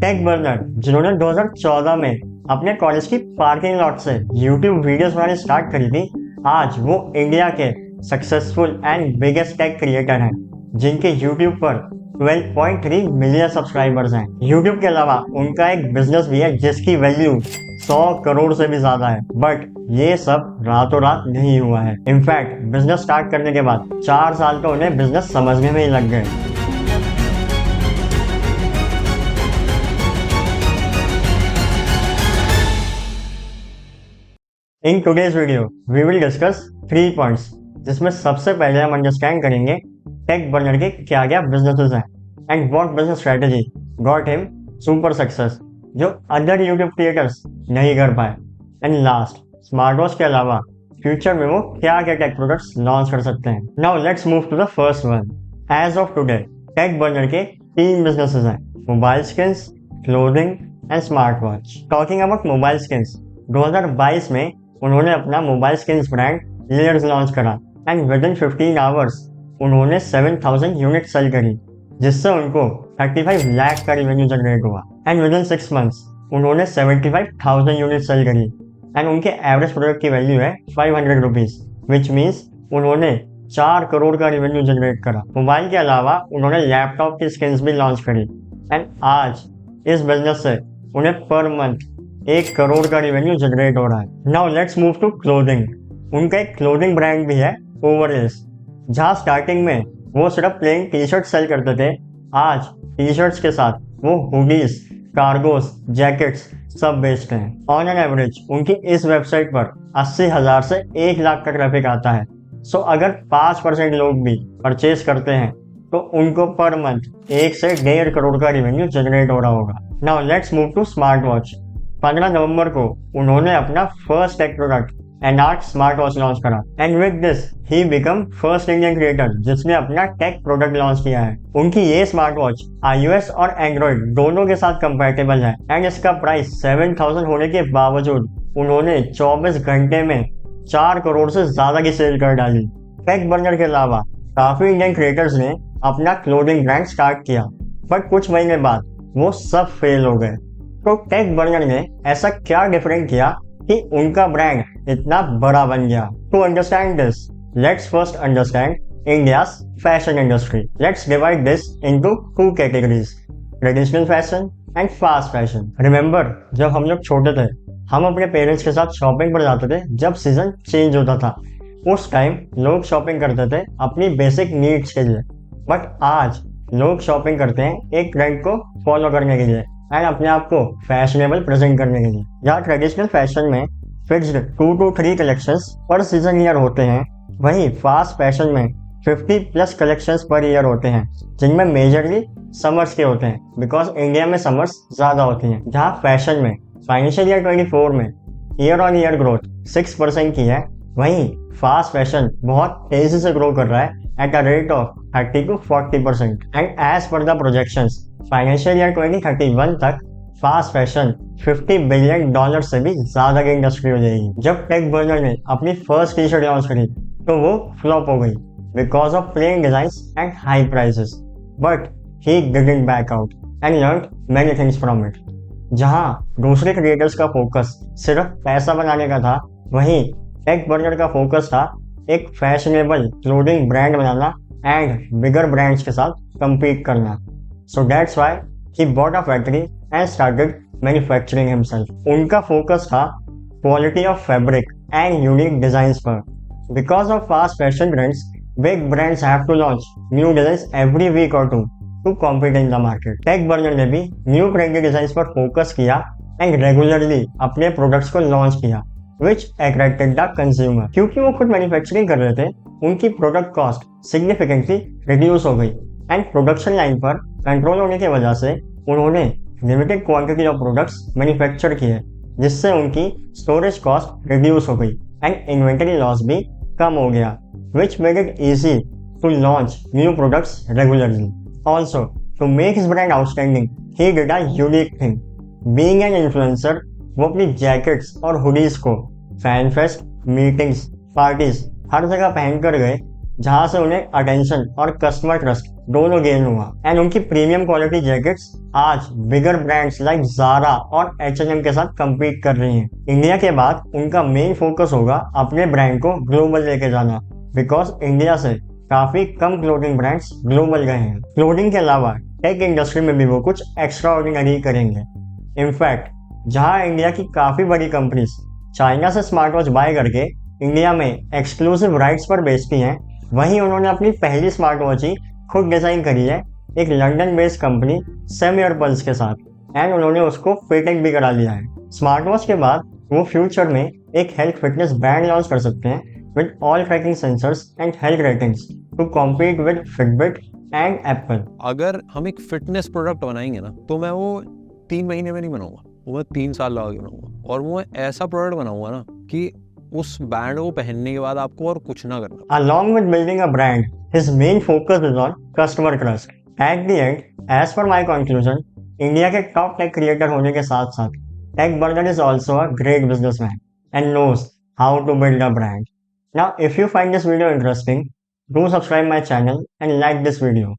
Take burner जिन्होंने 2014 में अपने कॉलेज की पार्किंग लॉट से यूट्यूब वीडियोस बनाने स्टार्ट करी थी, आज वो इंडिया के successful and biggest take creator हैं जिनके यूट्यूब पर 12.3 मिलियन सब्सक्राइबर्स हैं। यूट्यूब के अलावा उनका एक बिजनेस भी है जिसकी वैल्यू 100 करोड़ से भी ज्यादा है, बट ये सब रातों रात नहीं हुआ है। इनफैक्ट बिजनेस स्टार्ट करने के बाद 4 साल तो उन्हें बिजनेस समझने में ही लग गए। In today's video, we will discuss 3 points, जिसमें सबसे पहले हम अंडरस्टैंड करेंगे टेक बर्नर के क्या क्या बिजनेसेस हैं and what business strategy got him super success जो अदर यूट्यूब क्रिएटर्स नहीं कर पाए। एंड लास्ट, स्मार्ट वॉच के अलावा फ्यूचर में वो क्या क्या टेक प्रोडक्ट्स लॉन्च कर सकते हैं। Now let's move to the first one. As of today Tech Burner के 3 बिजनेसेस हैं, mobile skins, clothing and smart watch. Talking about mobile skins, 2022 में उन्होंने अपना mobile skins brand Layers launch करा and within 15 hours उन्होंने 7000 unit cell करी, जिससे उनको 35 लाख का रेवेन्यू जनरेट हुआ। एंड विद इन 6 मंथ्स उन्होंने 75,000 यूनिट सेल करी एंड उनके एवरेज प्रोडक्ट की वैल्यू है 500 रुपीज, विच मीन्स उन्होंने 4 करोड़ का रेवेन्यू जनरेट करा। मोबाइल के अलावा उन्होंने लैपटॉप की स्किन्स भी लॉन्च करी एंड आज इस बिजनेस से उन्हें पर मंथ 1 करोड़ का रेवेन्यू जनरेट हो रहा है। Now let's move to clothing. उनका एक क्लोथिंग ब्रांड भी है ओवरलेस, जहाँ स्टार्टिंग में वो सिर्फ प्लेन टी शर्ट सेल करते थे, आज टी शर्ट्स के साथ वो हुडीज, कार्गोस, जैकेट्स सब बेचते हैं। ऑन एन एवरेज उनकी इस वेबसाइट पर 80,000 से 1 लाख का ट्रैफिक आता है। सो अगर 5% लोग भी परचेज करते हैं तो उनको पर मंथ 1 से 1.5 करोड़ का रेवेन्यू जनरेट हो रहा होगा। Now let's move to smart watch. 15 नवंबर को उन्होंने अपना फर्स्ट टेक प्रोडक्ट एनआर्क स्मार्ट वॉच लॉन्च करा and with this he become first Indian creator जिसने अपना टेक प्रोडक्ट लॉन्च किया है। उनकी ये स्मार्ट वॉच iOS और एंड्रॉइड दोनों के साथ कंपैटिबल है एंड इसका प्राइस 7000 होने के बावजूद उन्होंने 24 घंटे में 4 करोड़ से ज्यादा की सेल कर डाली। टेक बर्नर के अलावा काफी इंडियन क्रिएटर्स ने अपना क्लोथिंग ब्रांड स्टार्ट किया, बट कुछ महीने बाद वो सब फेल हो गए। तो टेक बर्नर ने ऐसा क्या डिफरेंट किया कि उनका ब्रांड इतना बड़ा बन गया? To understand this, let's first understand India's fashion industry. Let's divide this into 2 categories, traditional fashion and fast fashion. Remember, जब हम लोग छोटे थे हम अपने पेरेंट्स के साथ शॉपिंग पर जाते थे जब सीजन चेंज होता था। उस टाइम लोग शॉपिंग करते थे अपनी बेसिक नीड्स के लिए, बट आज लोग शॉपिंग करते हैं एक ट्रेंड को फॉलो करने के लिए एंड अपने आप को फैशनेबल प्रेजेंट करने के लिए। जहाँ ट्रेडिशनल फैशन में फिक्स्ड 2 to 3 कलेक्शंस पर सीजन ईयर होते हैं, वहीं फास्ट फैशन में 50+ कलेक्शंस पर ईयर होते हैं, जिनमें मेजरली समर्स के होते हैं बिकॉज इंडिया में समर्स ज्यादा होती हैं। जहाँ फैशन में फाइनेंशियल ईयर 24 में ईयर ऑन ईयर ग्रोथ 6% की है, वहीं फास्ट फैशन बहुत तेजी से ग्रो कर रहा है at a rate of 30 to 40%. And as per the projections, financial year 2031 तक फास्ट फैशन $50 बिलियन से भी ज्यादा की इंडस्ट्री हो जाएगी। जब टेक बर्नर ने अपनी फर्स्ट टी शर्ट लॉन्च करी तो वो फ्लॉप हो गई because of plain designs and high prices, but he didn't back out and learn many things from it. जहां दूसरे क्रिएटर्स का फोकस सिर्फ पैसा बनाने का था, वहीं टेक बर्नर का फोकस था एक fashionable clothing brand banana and bigger brands के साथ compete करना। So that's why he bought a factory and started manufacturing himself. उनका फोकस था quality of fabric and unique designs पर। Because of fast fashion trends, big brands have to launch new designs every week or two to compete in the market. Tech Burner ने भी new trendy designs पर focus किया and regularly अपने products को launch किया, which attracted the consumer। क्योंकि वो खुद मैन्युफैक्चरिंग कर रहे थे, उनकी प्रोडक्ट कॉस्ट सिग्निफिकेंटली रिड्यूस हो गई एंड प्रोडक्शन लाइन पर कंट्रोल होने की वजह से उन्होंने limited quantity of products manufacture किए, जिससे उनकी स्टोरेज कॉस्ट रिड्यूस हो गई एंड इन्वेंटरी लॉस भी कम हो गया, which made it easy to launch new products regularly. Also, to make his brand outstanding, he did a unique thing. Being an influencer, वो अपनी जैकेट्स और हुडीज को fan fest, meetings, parties हर जगह पहन कर गए जहां से उन्हें अटेंशन और कस्टमर ट्रस्ट दोनों गेन हुआ। एंड उनकी प्रीमियम क्वालिटी जैकेट्स आज बिगर ब्रांड्स लाइक ज़ारा और H&M के साथ compete कर रही हैं। इंडिया के बाद उनका मेन फोकस होगा अपने ब्रांड को ग्लोबल लेके जाना, बिकॉज इंडिया से काफी कम क्लोथिंग ब्रांड्स ग्लोबल गए हैं। क्लोथिंग के अलावा टेक इंडस्ट्री में भी वो कुछ एक्स्ट्रा ऑर्डिनरी करेंगे। इनफैक्ट जहां इंडिया की काफी बड़ी कंपनीज चाइना से स्मार्ट वॉच बाय करके इंडिया में एक्सक्लूसिव राइट्स पर बेचती हैं, वहीं उन्होंने अपनी पहली स्मार्ट वॉच ही खुद डिजाइन करी है एक लंदन बेस्ड कंपनी सेमियर पल्स के साथ, एंड उन्होंने उसको पेटेंट भी करा लिया है। स्मार्ट वॉच के बाद वो फ्यूचर में एक हेल्थ फिटनेस बैंड लॉन्च कर सकते हैं with all tracking sensors and health ratings to compete with Fitbit and Apple. अगर हम एक फिटनेस प्रोडक्ट बनाएंगे ना, तो मैं वो 3 महीने में नहीं बनाऊंगा, वो मैं 3 साल लगा के बनाऊंगा। और वो ऐसा प्रोडक्ट बनाऊंगा ना कि उस बैंड को पहनने के बाद आपको और कुछ ना करना। Along with building a brand, his main focus is on customer trust. At the end, as per my conclusion, India के टॉप टेक क्रिएटर होने के साथ साथ Tech Burner is also a great businessman and knows how to build a brand. Now, if you find this video interesting, do subscribe my channel and like this video.